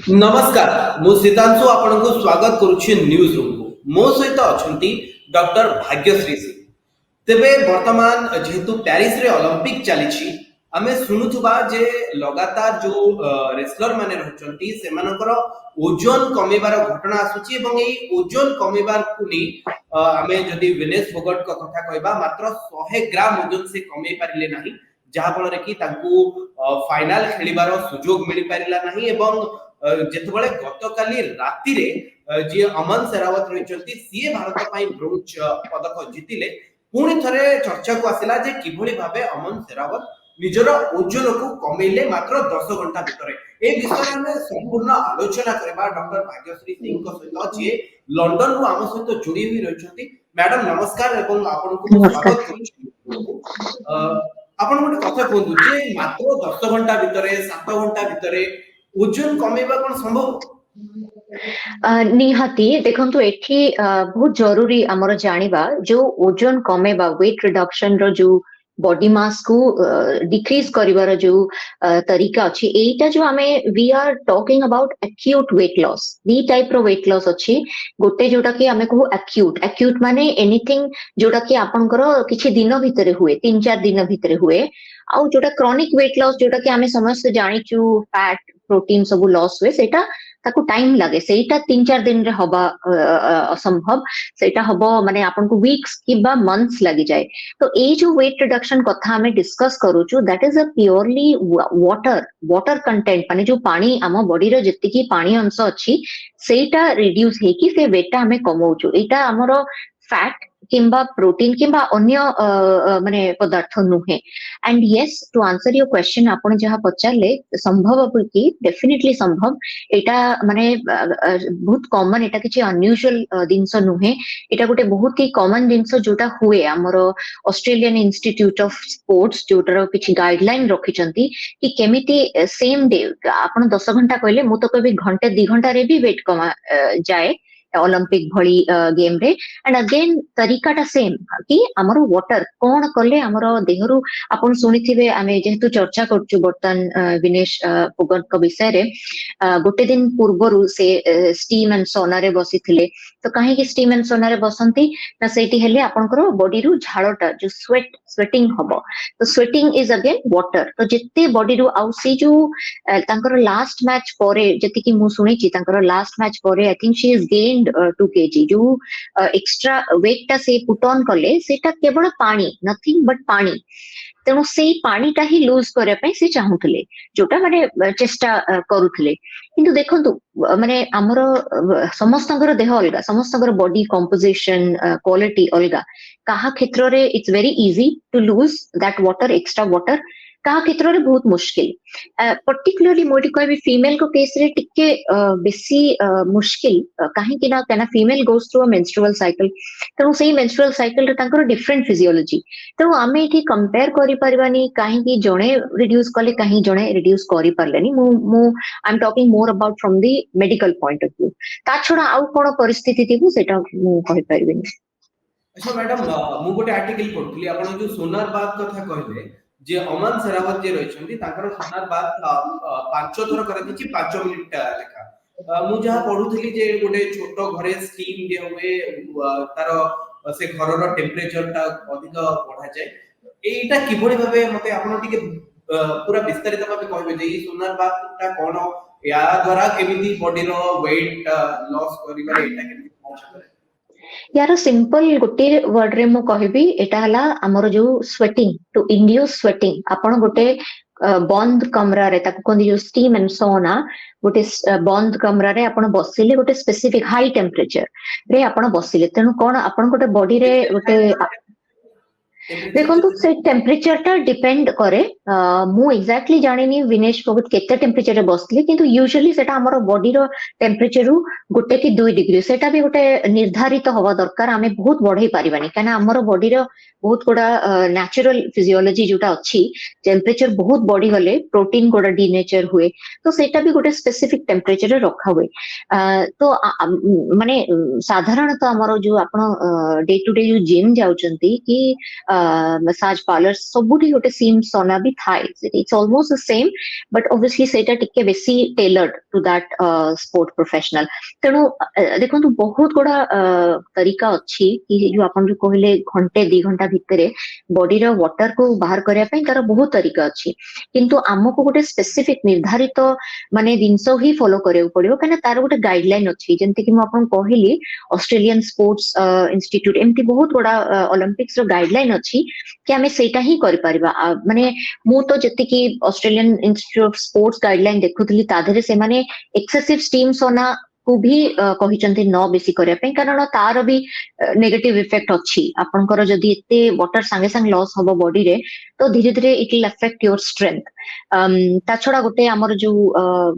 नमस्कार मु सितांशु आपनको स्वागत करुछि न्यूज रूम को मो सहित अछंती डॉक्टर भाग्यश्री सिंह तेबे वर्तमान जेहेतु पेरिस रे ओलंपिक चलीछि आमे सुनुथुबा जे लगातार जो रेसलर माने रहचंती सेमानकर ओजन कमेबार घटना आसुछि एवं एई ओजन कमेबार कुनी आमे जदि विनेश फोगट को कथा कहबा मात्र 100 ग्राम ओजन से कमे पारिले नाही जहा फल रे कि तांकू फाइनल खेलिबार सुजोग मिली पारिला नाही एवं जेतबळे गतकाली राती रे जे अमन शेरावत रहिचंती सीए भारत पई ब्रोंज पदक जितिले पुणी थरे चर्चा को आसिला जे किभଳି भाबे अमन शेरावत निजर ओजन को कमेले मात्र 10 घंटा भितरे ए विषय में संपूर्ण आलोचना करबा डॉक्टर भाग्यश्री सिंह को सहित जे लंडन रु आम सहित जोड़ी हुई रहिचंती मैडम नमस्कार एवं आपन को स्वागत करू आपण गोटे कथा कहतु जे मात्र 10 घंटा भितरे 7 घंटा भितरे ओजन कमेबा कोन संभव निहाती देखंतु एठी बहुत जरूरी हमर जानिबा जो ओजन कमेबा वेट रिडक्शन रो जो बॉडी मास को डिक्रीज करिवार जो तरीका अछि एटा जो हमें we are talking about acute weight loss दी टाइप रो वेट लॉस अछि गोटे जोटा कि हमें कहू एक्यूट एक्यूट माने एनीथिंग जोटा कि आपनकर किछि दिन भितरे हुए 3-4 दिन भितरे हुए आउ जोटा क्रॉनिक वेट लॉस जोटा कि हमें समस्त जानिचु फैट प्रोटीन सब लॉस हुए सेटा ताकू टाइम लगे सेटा 3-4 दिन रे हबा असंभव सेटा हबो माने आपन को वीक्स किबा मंथ्स लागि जाय तो ए जो वेट रिडक्शन कथा हमें डिस्कस करूछु that is a purely water content माने जो पानी आम बॉडी रो जति की पानी अंश अछि सेटा रिड्यूस हे कि से वेट हमें कमौछु एटा हमरो फैट किंबा प्रोटीन किंबा अन्य माने पदार्थ नुहे and yes to answer your question आपण जहा पचारले संभव कि डेफिनेटली संभव एटा माने बहुत कॉमन एटा किछि अनयूजुअल दिनस नुहे एटा गोटे बहुत ही कॉमन दिनस जोटा हुए हमरो ऑस्ट्रेलियन इंस्टीट्यूट ऑफ स्पोर्ट्स जोटर किछि गाइडलाइन रखिचंती कि केमिति सेम डे आपण 10 घंटा कहले मु तो कभी घंटे 2 घंटा रे भी वेट कमा जाए ओलंपिक भली गेम रे एंड अगेन तरीकाटा सेम कि हमरो वाटर कोन कले हमरो देहरु आपण सुनिथिबे आमे जेहेतु चर्चा करछु बर्तन विनेश फोगट को विषय रे गोटे दिन पूर्वरु से स्टीम एंड सोना रे बसिथिले तो काहे कि स्टीम एंड सोना रे बसंती ना सेठी हेले आपनकर बॉडी रु झाड़टा जो स्वेटिंग हबो तो स्वेटिंग इज अगेन वाटर तो जिते बॉडी रु आउ सी जो तांकर लास्ट मैच परे जति कि मु सुनिछि तांकर लास्ट मैच परे आई think she is gained 2 kg जो एक्स्ट्रा वेट टा से पुट ऑन कले सेटा केवल पानी नथिंग बट पानी तेणु से पानीटा ही लूज करने पे से चाहूले जोटा माने चेष्टा करूले किंतु देखंतु माने हमर समस्तंगर देह अलगा समस्तंगर बॉडी कंपोजिशन क्वालिटी अलगा काहा क्षेत्र रे it's very easy to lose that water extra water काहा क्षेत्र रे बहुत मुश्किल पर्टिकुलरली मोटी कोई भी फीमेल को केस रे टिके बेसी मुश्किल काहे कि ना female goes through a menstrual cycle तेणु सेही मेंस्ट्रुअल साइकिल रे तांकर डिफरेंट फिजियोलॉजी तेणु आमे एठी कंपेयर करि परबानी काहे कि जणे रिड्यूस कले काहे जणे रिड्यूस करि परलेनी मु I am talking more about from the medical point of view ता छोडा आउ कोन परिस्थिति थिबु सेटा मु कहि परबिनी। अच्छा मैडम मु गोटे आर्टिकल पढुथली आपण जो सोनार बात कथा कहले जे अमन शेरावत जे रहिछंती तांकर सोनार बात 5 थर करथिछि 5 मिनिट लेखा मु जहा पढुथली जे गोटे छोटो घरे स्टीम जे हुए तार से घर रो टेंपरेचर ता अधिक बढ़ा जाए एटा किभଳି भाबे मते आपण टिके पूरा विस्तारित भाबे कहबे जे सोनार बात ता कोन या द्वारा केमिति बॉडी रो वेट लॉस करिबार एटा केमिति पहुंच करे यार सिंपल गोटे वर्ड रे मु कहबी एटा हला हमर जो स्वेटिंग टू इंड्यूस स्वेटिंग आपण गोटे बंद कमरा रे ताको कोन जो स्टीम एंड सोना गोटे बंद कमरा रे आपण बसिले गोटे स्पेसिफिक हाई टेंपरेचर रे आपण बसिले तेनु कोन आपण गोटे बॉडी रे गोटे देखो से टेम्परेचर टा डिपेंड करे मु एक्जेक्टली जानिनी विनेश फोगट केते टेम्परेचर रे बसले किंतु यूजुअली सेटा हमर बॉडी रो टेम्परेचर रु गोटे की 2 डिग्री सेटा भी गोटे निर्धारित हवा दरकार हमें बहुत बढ़ाई पारिबानी काना हमर बॉडी रो बहुत गोडा नेचुरल फिजियोलॉजी जोटा अछि टेम्परेचर बहुत बढ़ी गले प्रोटीन गोडा डीनेचर हुए तो सेटा भी गोटे स्पेसिफिक टेम्परेचर रे रखा हुए तो माने साधारणतः हमर जो आपण डे टू डे जो जिम जाउचंती कि मसाज पार्लर सबुठी गोटे सिम सोना भी थाए it's almost the same but obviously सेटा टिके बेसी tailored to that sport professional तेणु देखो बहुत गुड़ा तरीका अच्छी कि जो आपन जो कहले घंटे 2 घंटा भितरे बॉडी रो वाटर को बाहर करिया पई तार बहुत तरीका अच्छी किंतु हमको गोटे स्पेसिफिक निर्धारित माने जिनस ही फॉलो करिया पड़ियो कने तार गोटे गाइडलाइन अच्छी जेंति कि म आपन कहली ऑस्ट्रेलियन स्पोर्ट्स इंस्टीट्यूट एमती बहुत बड़ा ओलंपिक्स रो गाइडलाइन अच्छी कि हमें सेटा ही करि परिबा माने मु तो जति कि Australian Institute of Sports guideline देखुतली ताधरे से माने एक्सेसिव स्टीम सोना को भी कहिचंती न बेसी करिया पे कारण तार भी नेगेटिव इफेक्ट अच्छी आपनकर जदी एते वाटर संगे संग लॉस होबो बॉडी रे तो धीरे धीरे it will affect your strength ता छडा गोटे हमर जो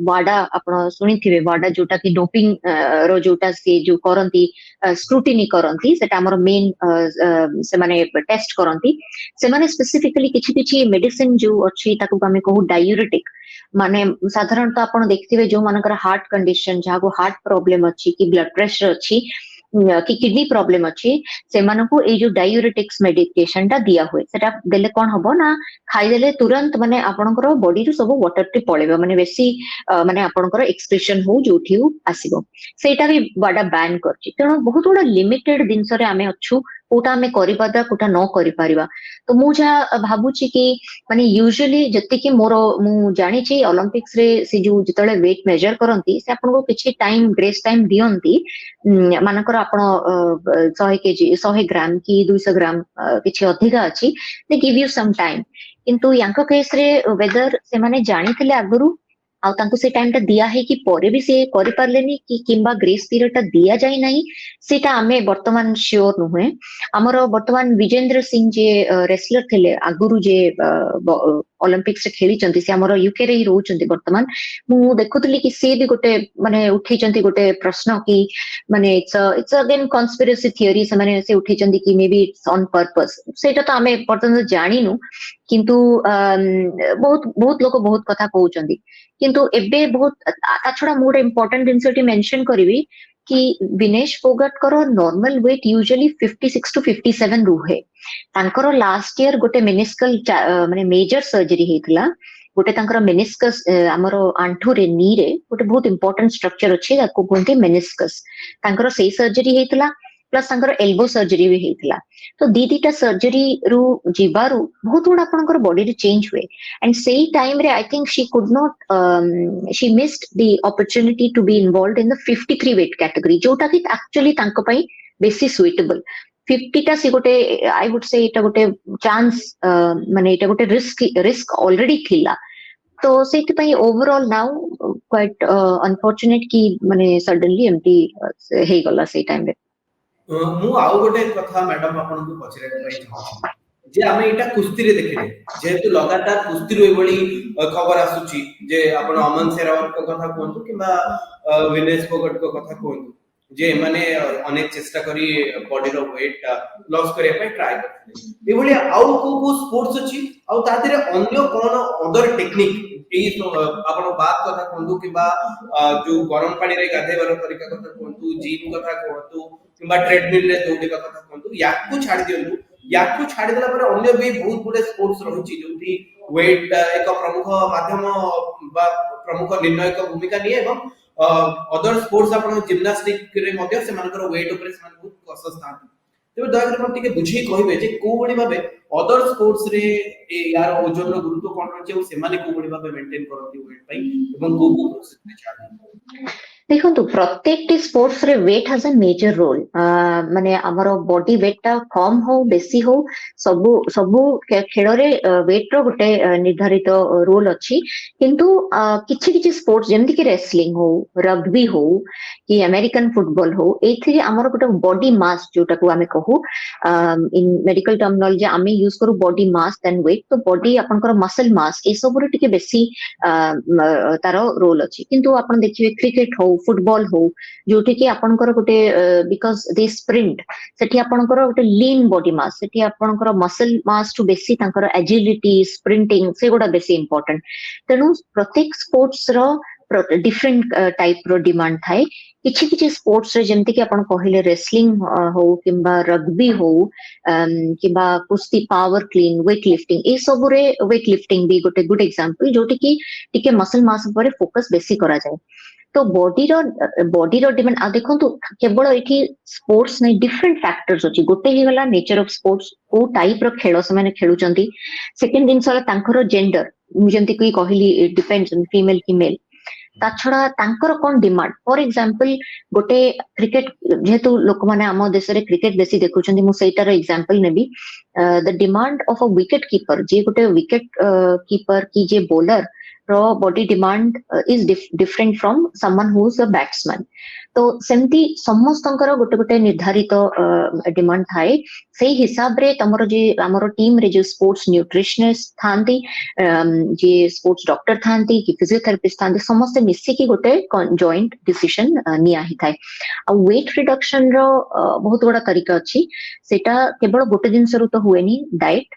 वाडा आपण सुनिथिबे वाडा जोटा कि डोपिंग रो जोटा से जो करंती स्क्रूटिनी करंती सेटा हमर मेन से माने टेस्ट करंती से माने स्पेसिफिकली किछि किछि मेडिसिन जो अच्छी ताकू हमें कहू डायूरेटिक माने साधारणतः आपण देखथिबे जो मानकर हार्ट कंडीशन जहां को हार्ट प्रॉब्लम अच्छी कि ब्लड प्रेशर अच्छी कि किडनी प्रॉब्लम अच्छी से मानको ए जो डायूरेटिक्स मेडिकेशन टा दिया हुए सेटा देले कोन हबो ना खाइ देले तुरंत माने आपनकर बॉडी रो सब वाटर टी पळेबो माने बेसी माने आपनकर एक्सप्रेशन हो जोठी हो आसीबो सेटा भी बड़ा बैन करछि तेनो बहुत बड़ा लिमिटेड दिन रे हमें अच्छू कोटा हमें करिपादा कोटा न करि परिबा तो मु जा भाबुछि कि माने यूजुअली जति कि मोर मु जानि छी ओलंपिक्स रे से जो जतले वेट मेजर करंती से आपन को किछि टाइम ग्रेस टाइम दियंती मानकर आपण 100 केजी 100 ग्राम की 200 ग्राम किछि अधिका अछि they give you some time किंतु यांको केस रे वेदर से माने जानिथिले आगुरु आ तांको से टाइम टा दिया है कि परे भी से करि पारलेनी कि किंबा ग्रेस पीरियड टा दिया जाय नाही सेटा हमें वर्तमान श्योर नुहे हमर वर्तमान विजेंद्र सिंह जे रेसलर थिले आगुरु जे ओलंपिक्स रे खेली चंती से हमर यूके रे ही रहउ चंती वर्तमान मु देखुतली कि से भी गोटे माने उठी चंती गोटे प्रश्न कि माने इट्स अगेन कॉन्स्पिरेसी थियरी से माने से उठी चंती कि may be it's on purpose सेटा तो हमें वर्तमान जानिनु किंतु बहुत बहुत लोक बहुत कथा कहउचंती किंतु एबे बहुत ता छडा मोर इंपोर्टेंट जिनसटी मेंशन करबी कि विनेश फोगाट करो नॉर्मल वेट यूजुअली 56 टू 57 रुहे तांकर लास्ट ईयर गोटे मेनिस्कल माने मेजर सर्जरी हेतला गोटे तांकर मेनिस्कस हमर आंठू रे नी रे गोटे बहुत इंपोर्टेंट स्ट्रक्चर अछि ताको कोनते मेनिस्कस तांकर सेही सर्जरी हेतला प्लस तांकर एल्बो सर्जरी भी हेतला तो दीटा सर्जरी रु जीवारु बहुत बड़ा आपनकर बॉडी रे चेंज हुए एंड सेही टाइम रे I think she could not she missed the opportunity to be involved in the 53 weight category जोटा कि एक्चुअली तांको पई बेसी सुइटेबल 50 टा से गोटे आई वुड से इटा गोटे चांस माने इटा गोटे रिस्क ऑलरेडी थिला तो सेति पई ओवरऑल नाउ क्वाइट अनफॉर्चुनेट कि माने सडनली एम्प्टी हे गला से टाइम रे मु आउ गोटे कथा मैडम आपन को पचरे पई चाहू जे आमे इटा कुस्ती रे देखिले जेहेतु लगातार कुस्ती रो एबळी खबर आसुची जे आपन अमन शेरावत को कथा कोंतु किबा विनेश फोगाट को कथा कोंतु जे माने अनेक चेष्टा करी बॉडी रो वेट लॉस करिया पई ट्राई करथिले एबळी आउ को स्पोर्ट्स अछि आउ तादिरे अन्य कोन अदर टेक्निक एई आपन बात कथा कोंतु किबा जो गरम पानी रे गाधेबार तरीका कथा कोंतु जिम कथा कोंतु किबा ट्रेडमिल रे दौड़िबा कथा कोंतु याकू छाडी दियंतु याकू छाडी देला पर अन्य भी बहुत गुडे स्पोर्ट्स रहुची जोथि वेट एक प्रमुख माध्यम बा प्रमुख निर्णायक भूमिका निए एवं अदर स्पोर्ट्स अपन जिम्नास्टिक रे मध्ये से मानकर वेट ऊपर से मान बहुत कॉन्शियस थांती तेबे दया कर टिके बुझी कहिबे जे को बडी भाबे अदर स्पोर्ट्स रे यार ओजन रो गुरुत्व कोन रहचे से माने को बडी भाबे मेंटेन करथि वेट पई एवं को प्रोसेस रे छाडी देखो तो प्रत्येक स्पोर्ट्स रे weight has a major role माने हमरो बॉडी वेट टा कम हो बेसी हो सबु सबु खेल रे वेट रो गोटे निर्धारित रोल अछि किंतु किछि किछि स्पोर्ट्स जेमति कि रेसलिंग हो रग्बी हो कि अमेरिकन फुटबॉल हो एथि हमरो गोटे बॉडी मास जोटा को हमें कहू इन मेडिकल टर्मिनोलॉजी हमें यूज करू बॉडी मास देन वेट तो बॉडी आपनकर मसल मास ए सब रे टिके बेसी तारो रोल अछि किंतु आपन देखिबे क्रिकेट हो फुटबॉल हो जोठी कि आपनकर गोटे बिकॉज दे स्प्रिंट सेठी आपनकर गोटे लीन बॉडी मास सेठी आपनकर मसल मास टू बेसी तांकर एजिलिटी स्प्रिंटिंग से गोटा बेसी इंपोर्टेंट तेनु प्रत्येक स्पोर्ट्स रो डिफरेंट टाइप रो डिमांड थाए किछि किछि स्पोर्ट्स रे जेमति कि आपण कहिले रेसलिंग हो किंबा रग्बी हो किंबा कुश्ती पावर क्लीन वेट लिफ्टिंग ए सब रे वेट लिफ्टिंग भी गोटे गुड एग्जांपल जोटी कि टिके मसल मास पर फोकस बेसी करा जाए तो बॉडी रो डिमांड आ देखंतु केवल एठी स्पोर्ट्स नै डिफरेंट फैक्टर्स अछि गोटे ही गला नेचर ऑफ स्पोर्ट्स को टाइप रो खेल से माने खेलुचंती सेकंड दिन सला तांकर जेंडर जेमति कि कहली डिपेंड्स ऑन फीमेल की मेल ता छड़ा तांकर कोन डिमांड फॉर एग्जांपल गोटे क्रिकेट जेहेतु लोक माने आम देश रे क्रिकेट बेसी देखुचंती मु सेटार एग्जांपल नेबी the demand of a wicket keeper जे गोटे विकेट कीपर की जे बॉलर रो body demand is different from someone who is a batsman तो सेमती समस्तंकर गोटे गोटे निर्धारित डिमांड थाए सेही हिसाब रे तमरो जे हमरो टीम रे जे स्पोर्ट्स न्यूट्रिशनिस्ट थांती जे स्पोर्ट्स डॉक्टर थांती कि फिजियोथेरेपिस्ट थांती समस्त मिसी की गोटे जॉइंट डिसीजन निया ही थाए आ वेट रिडक्शन रो बहुत बड़ा तरीका अछि सेटा केवल गोटे दिन सरु तो हुएनी डाइट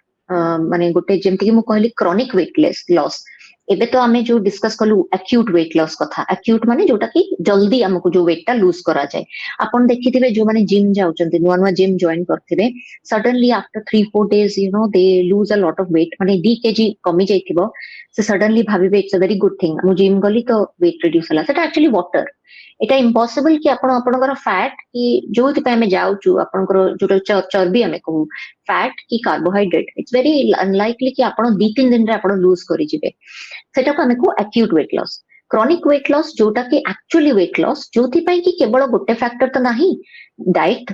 माने गोटे जेमति कि मु कहली क्रॉनिक वेट लॉस एबे तो आमे जो डिस्कस कलु एक्यूट वेट लॉस कथा एक्यूट माने जोटा कि जल्दी हमको जो वेट टा लूज करा जाए अपन देखिथिबे जो माने जिम जाउचंती नुवा नुवा जिम जॉइन करथिबे suddenly after 3-4 days you know they lose a lot of weight माने 2 kg कमी जाइथिबो से सडनली भाबिबे it's a very good thing मु जिम गली तो वेट रिड्यूस होला सेटा एक्चुअली वाटर এটা ইম্পସିবল कि आपण आपणकर फैट कि जोथि पे हमें जाउचु आपणकर जो चर्बी हमें कहू फैट कि कार्बोहाइड्रेट इट्स वेरी अनलाइकली कि आपण 2-3 दिन रे आपण लूज करि जिवे सेटा को हमें को acute weight loss chronic weight loss जोटा कि एक्चुअली वेट लॉस जोथि पे कि केवल गोटे फैक्टर तो नाही डाइट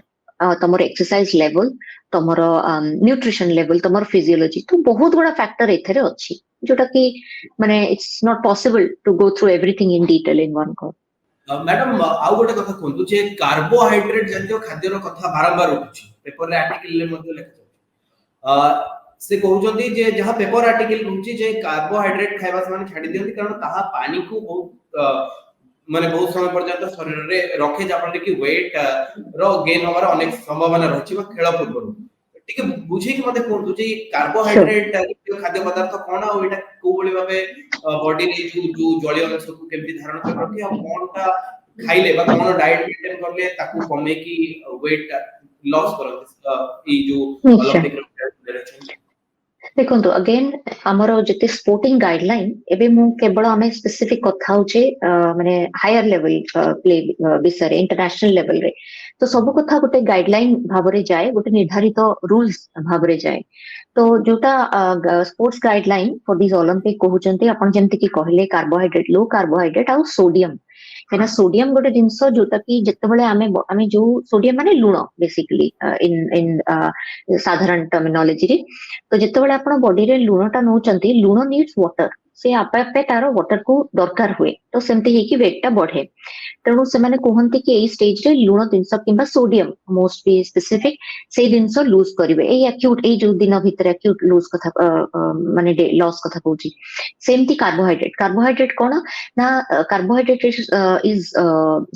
तमर एक्सरसाइज लेवल तमर न्यूट्रिशन लेवल तमर फिजियोलॉजी तो बहुत बड़ा फैक्टर एथरे अछि जोटा कि माने it's not possible to go through everything in detail in one call madam आउ गोटे कथा कहतु जे कार्बोहाइड्रेट जंतीय खाद्यर कथा बारंबार उठुची पेपर रे आर्टिकल ले मध्ये लेखा से कहउचंदी जे जहां पेपर आर्टिकल कहउची जे कार्बोहाइड्रेट खाइबा से माने छाडी दियंती कारण ताहा पानी को बहुत माने बहुत समय पर्यंत शरीर रे रखे जापन कि वेट रो गेन होबार अनेक संभावना रहछि बा खेल पूर्व ठीक बुझे कि मते कोन जे कार्बोहाइड्रेट खाद्य पदार्थ कोन आ एटा को बोली भाबे बॉडी रे जो जलीय अंश को केमति धारण कर रखी आ कोनटा खाइले बा कोन डाइट मेंटेन करले ताकू कमे की वेट लॉस करत ई जो ओलंपिक देखो अगेन आमर जते स्पोर्टिंग गाइडलाइन एबे मु केवल आमे स्पेसिफिक कथा होचे माने हायर लेवल प्ले विषय इंटरनेशनल लेवल रे तो सब कथा गोटे गाइडलाइन भाबरे जाए गोटे निर्धारित रूल्स भाबरे जाए तो जोटा sports guideline for this Olympic कहउचंती आपण जेमति कि कहले कार्बोहाइड्रेट लो कार्बोहाइड्रेट आ सोडियम कहना सोडियम गोटे जिनस जोटा कि जेतेबेले आमे जो सोडियम माने लुण बेसिकली इन इन साधारण टर्मिनोलॉजी रे तो जेतेबेले आपण बॉडी रे लुणटा नउचंती लुण नीड्स वाटर से आपे आपे तार वाटर को दरकार हुए तो सेमती हे कि वेट टा बढ़े तेणु से माने कहंती कि एई स्टेज रे लुण जिनस किंबा सोडियम मोस्ट बी स्पेसिफिक से जिनस लूज करिवे एई एक्यूट एई जो दिन भीतर एक्यूट लूज कथा माने लॉस कथा कहूची सेमती कार्बोहाइड्रेट कोन ना carbohydrate is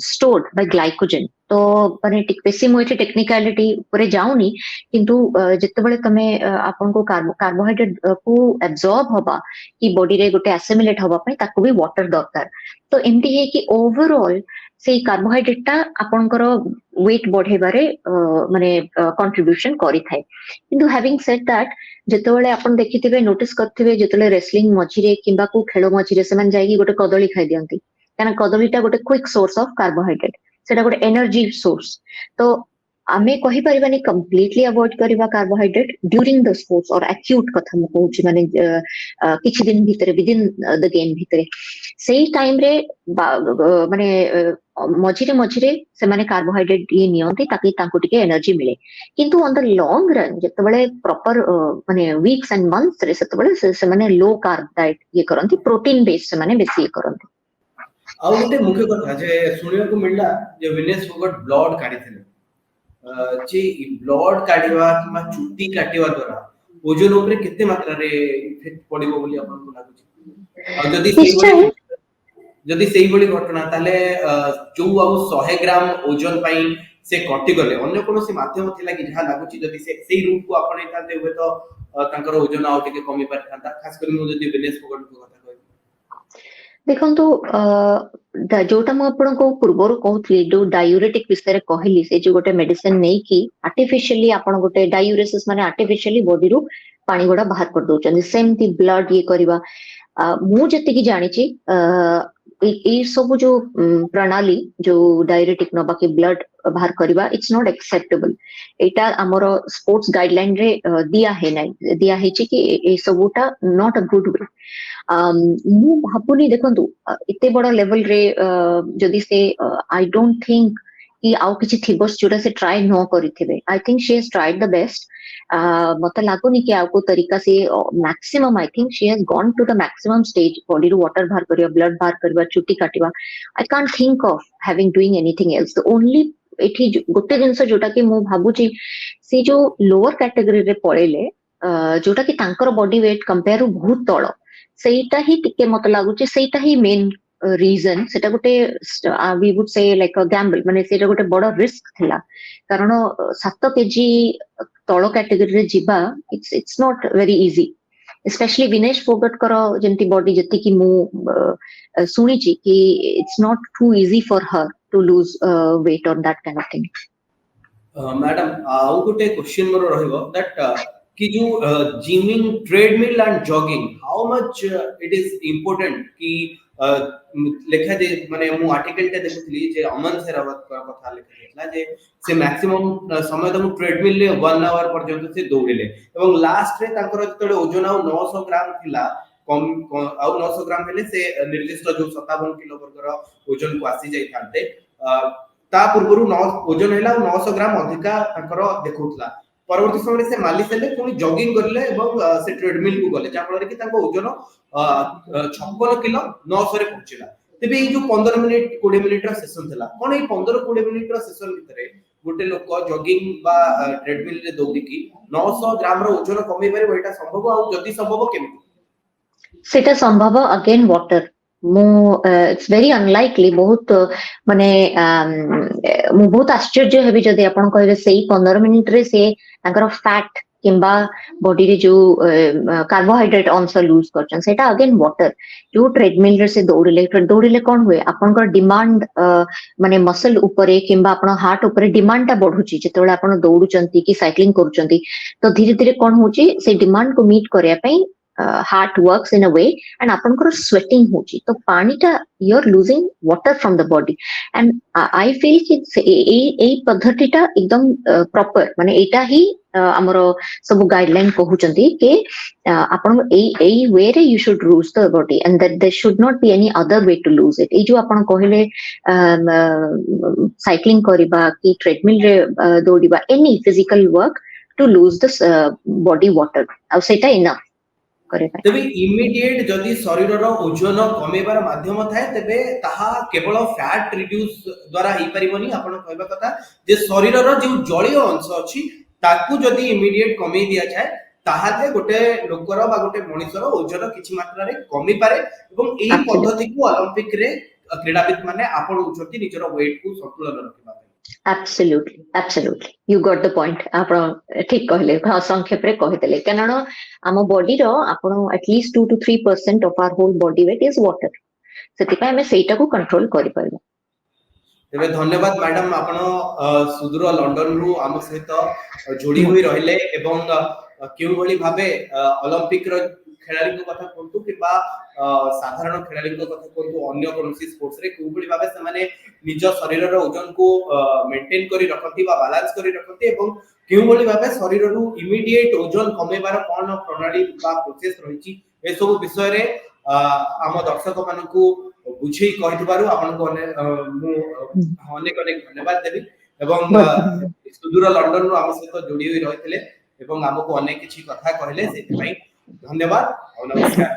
stored bye glycogen तो माने बेसी मु एठी टेक्निकलिटी ऊपर जाउनी किंतु जेतेबेले तमे आपन को कार्बोहाइड्रेट को एब्जॉर्ब होबा कि बॉडी रे गोटे एसिमिलेट होबा पई ताको भी वाटर दरकार तो एमती है कि ओवरऑल से कार्बोहाइड्रेट टा आपनकर वेट बढ़ेबारे माने कंट्रीब्यूशन करि थाए किंतु हैविंग सेड दैट जेतेबेले आपन देखिथिबे नोटिस करथिबे जेतेले रेसलिंग मझिरे किंबा को खेल मझिरे से मन जाई गोटे कदली खाइ दियंती काना कदलीटा गोटे क्विक सोर्स ऑफ कार्बोहाइड्रेट सेटा गोटे एनर्जी सोर्स तो आमे कहि परिबानी कंप्लीटली अवॉइड करबा कार्बोहाइड्रेट ड्यूरिंग द स्पोर्ट्स और एक्यूट कथा म कहूची माने किछि दिन भितरे विदिन द गेम भितरे सेही टाइम रे माने मझिरे मझिरे से माने कार्बोहाइड्रेट ये नियंती ताकि तांको टिके एनर्जी मिले किंतु ऑन द लॉन्ग रन जेतेबेले प्रॉपर माने वीक्स एंड मंथ्स रे सेतेबेले से माने लो कार्ब डाइट ये करंती प्रोटीन बेस्ड से माने बेसी ये करंती आउ गोटे मुख्य कथा जे सुनिया को मिलला जे विनेश फोगट ब्लड काढिथिले जे ब्लड काढिवा किमा चुटी काटिवा द्वारा ओजन ऊपर केते मात्रा रे इफेक्ट पडिबो बोली आपन को लागुची आ जदी सेही बोली घटना ताले जो आउ 100 ग्राम ओजन पई से कटि गले अन्य कोनो से माध्यम थिला कि जहा लागुची जदी से सेही रूट को आपन एताते हुए तो तांकर ओजन आउ टिके कमी परथांता खास करी मु जदी विनेश फोगट को कथा कहबी ଦେଖନ୍ତୁ ଯୋଉଟା ମୁଁ ଆପଣଙ୍କୁ ପୂର୍ବରୁ କହୁଥିଲି ଯୋଉ ଡାୟୁରେଟିକ ବିଷୟରେ କହିଲି ସେ ଯୋଉ ଗୋଟେ ମେଡିସିନ ନେଇକି ଆର୍ଟିଫିସିଆଲି ଆପଣ ଗୋଟେ ଡାୟୁରେସିସ୍ ମାନେ ଆର୍ଟିଫିସିଆଲି ବଡିରୁ ପାଣି ଗୁଡା ବାହାର କରିଦଉଛନ୍ତି ସେମିତି ବ୍ଲଡ ଇଏ କରିବା ମୁଁ ଯେତିକି ଜାଣିଛି ଏଇ ସବୁ ଯୋଉ ପ୍ରଣାଳୀ ଯୋଉ ଡାୟୁରେଟିକ ନବା କି ବ୍ଲଡ ବାହାର କରିବା ଇଟ୍ସ ନଟ୍ ଆକ୍ସେପ୍ଟେବଲ। ଏଇଟା ଆମର ସ୍ପୋର୍ଟସ ଗାଇଡଲାଇନ ରେ ଦିଆ ହେଇଛି କି ଏଇ ସବୁଟା ନଟ୍ ଅ ଗୁଡ ୱେ। ମୁଁ ଭାବୁନି ଦେଖନ୍ତୁ ଏତେ ବଡ ଲେଭେଲରେ ଯଦି ସେ ଆଇ ଡୋଣ୍ଟ ଥିଙ୍କ କି ଆଉ କିଛି ଥିବ ଯୋଉଟା ସେ ଟ୍ରାଏ ନ କରିଥିବେ। I think she has tried the best. ମତେ ଲାଗୁନି କି ଆଉ କୋଉ ତରିକା ସେ maximum I think she has gone to the maximum stage ବଡିରୁ ୱାଟର ବାହାର କରିବା ବ୍ଲଡ ବାହାର କରିବା ଚୁଟି କାଟିବା। I can't think of having doing anything else only ଏଠି ଗୋଟେ ଜିନିଷ ଯୋଉଟା କି ମୁଁ ଭାବୁଛି ସେ ଯୋଉ ଲୋଅର କ୍ୟାଟେଗୋରୀରେ ପଳେଇଲେ ଯୋଉଟା କି ତାଙ୍କର ବଡି ୱେଟ କମ୍ପେୟାର ବହୁତ ତଳ ସେଇଟା ହିଁ ଟିକେ ମତେ ଲାଗୁଛି ସେଇଟା ହିଁ ମେନ୍ ରିଜନ ସେଟା ଗୋଟେ we would say like a gamble ମାନେ ସେଇଟା ଗୋଟେ ବଡ ରିସ୍କ ଥିଲା କାରଣ 7 କେଜି ତଳ କ୍ୟାଟେଗୋରୀରେ ଯିବା it's not very easy specially Vinesh ଫୋଗଟଙ୍କର ଯେମିତି ବଡି ଯେତିକି ମୁଁ ଶୁଣିଛି କି it's not too easy for her to lose weight on that kind of thing. Madam आउ गोटे क्वेश्चन मोर रहिबो दैट कि जो gymming treadmill and jogging how much it is important कि लेखा जे माने मु आर्टिकल टे देखुथली जे अमन शेरावत का कथा लिखा जेतला जे से मैक्सिमम समय त मु ट्रेडमिल ले 1 आवर पर्यंत से दौड़िले एवं लास्ट रे तांकर जतले ओजन आउ 900 ग्राम थिला कम आउ 900 ग्राम हेले से निर्दिष्ट जो 57 किलो वर्गर ओजन को आसी जाई थांते ता पूर्वरु ओजन हैला 900 ग्राम अधिका तांकर देखौतला परवर्ती समय से मालिश हेले पुनी जॉगिंग करले एवं से ट्रेडमिल को गले जा फल कि तांको ओजन 56 किलो 900 रे पहुंचला तेबे ई जो 15 मिनिट 20 मिनिट रा सेशन थला कोन ई 15 20 मिनिट रा सेशन भितरे गोटे लोक जॉगिंग बा ट्रेडमिल रे दौड़ी की 900 ग्राम रो ओजन कमी पारे एटा संभव आ जदी संभव केमि ସେଟା ସମ୍ଭବ अगेन वाटर ମୁଁ इट्स वेरी अनलाइकली बहुत ମାନେ ମୁଁ ବହୁତ ଆଶ୍ଚର୍ଯ୍ୟ ହେବି ଯଦି ଆପଣ କହିବେ ସେଇ 15 ମିନିଟରେ ସେ ତାଙ୍କର ଫ୍ୟାଟ କିମ୍ବା ବଡିରେ ଯୋଉ କାର୍ବୋହାଇଡ୍ରେଟ ଅଂଶ ଲୁଜ କରୁଛନ୍ତି ସେଇଟା ଅଗେନ ୱାଟର ଯୋଉ ଟ୍ରେଡମିଲ ରେ ସେ ଦୌଡ଼ିଲେ କଣ ହୁଏ ଆପଣଙ୍କର ଡିମାଣ୍ଡ ମାନେ ମସଲ ଉପରେ କିମ୍ବା ଆପଣ ହାର୍ଟ ଉପରେ ଡିମାଣ୍ଡ ଟା ବଢୁଛି ଯେତେବେଳେ ଆପଣ ଦୌଡୁଛନ୍ତି କି ସାଇକ୍ଲିଂ କରୁଛନ୍ତି ତ ଧୀରେ ଧୀରେ କଣ ହଉଛି ସେ ଡିମାଣ୍ଡ କୁ ମିଟ୍ କରିବା ପାଇଁ heart works in a way and ଆପଣଙ୍କର sweating ହଉଛି ତ ପାଣିଟା you're losing water from the body and I feel କି ଏଇ ପଦ୍ଧତିଟା ଏକଦମ proper ମାନେ ଏଇଟା ହିଁ ଆମର ସବୁ ଗାଇଡଲାଇନ କହୁଛନ୍ତି କି ଆପଣ ଏଇ way ରେ you should lose the body and that there should not be any other way to lose it ଏଇ ଯୋଉ ଆପଣ କହିଲେ ସାଇକ୍ଲିଂ କରିବା କି ଟ୍ରେଡମିଲ ରେ ଦୌଡ଼ିବା any physical work to lose the body water ଆଉ ସେଇଟା enough तेबे इमीडिएट जदि शरीर रो ओजन कमेबार माध्यम थाए तेबे ताहा केवल फैट रिड्यूस द्वारा ही परिबनी आपण कहबा कथा जे शरीर रो जो जलीय अंश अछि ताकू जदि इमीडिएट कमे दिया जाय ताहाते गोटे लोकर बा गोटे मनुष्यर ओजन किछि मात्रा रे कमी पारे एवं एही पद्धति को ओलंपिक रे क्रीडाविद माने आपण उचती निजर वेट को संतुलन रखिबा absolutely you got the point ଆପଣ ଠିକ କହିଲେ ହଁ ସଂକ୍ଷେପରେ କହିଦେଲେ କାରଣ ଆମ ବଡିର ଆପଣ at least 2 to 3% of our whole body weight is water ସେଥିପାଇଁ ଆମେ ସେଇଟାକୁ କଣ୍ଟ୍ରୋଲ କରିପାରିବା। तेबे धन्यवाद मैडम आपण सुदूर लंडन रु आम सहित जोड़ी हुई रहिले एवं केउ भली भाबे ओलंपिक रो खेलाड़ी को कथा कोंतु किबा साधारण खेलाड़ी को कथा कोंतु अन्य कोनोसी स्पोर्ट्स रे केउ भली भाबे से माने निज शरीर रो ओजन को मेंटेन करी रखती बा बैलेंस करी रखती एवं केउ भली भाबे शरीर रु इमीडिएट ओजन कमेबार कोन प्रणाली बा प्रोसेस रहिची ए सब विषय रे आम दर्शक मानकू बुझी कहितबारु आपनको अनेक अनेक धन्यवाद देबी एवं सुदूर लंडन रु आम सहित जोड़ी हुई रहिथिले एवं हमको अनेक किछि कथा कहले सेति पई धन्यवाद और नमस्कार।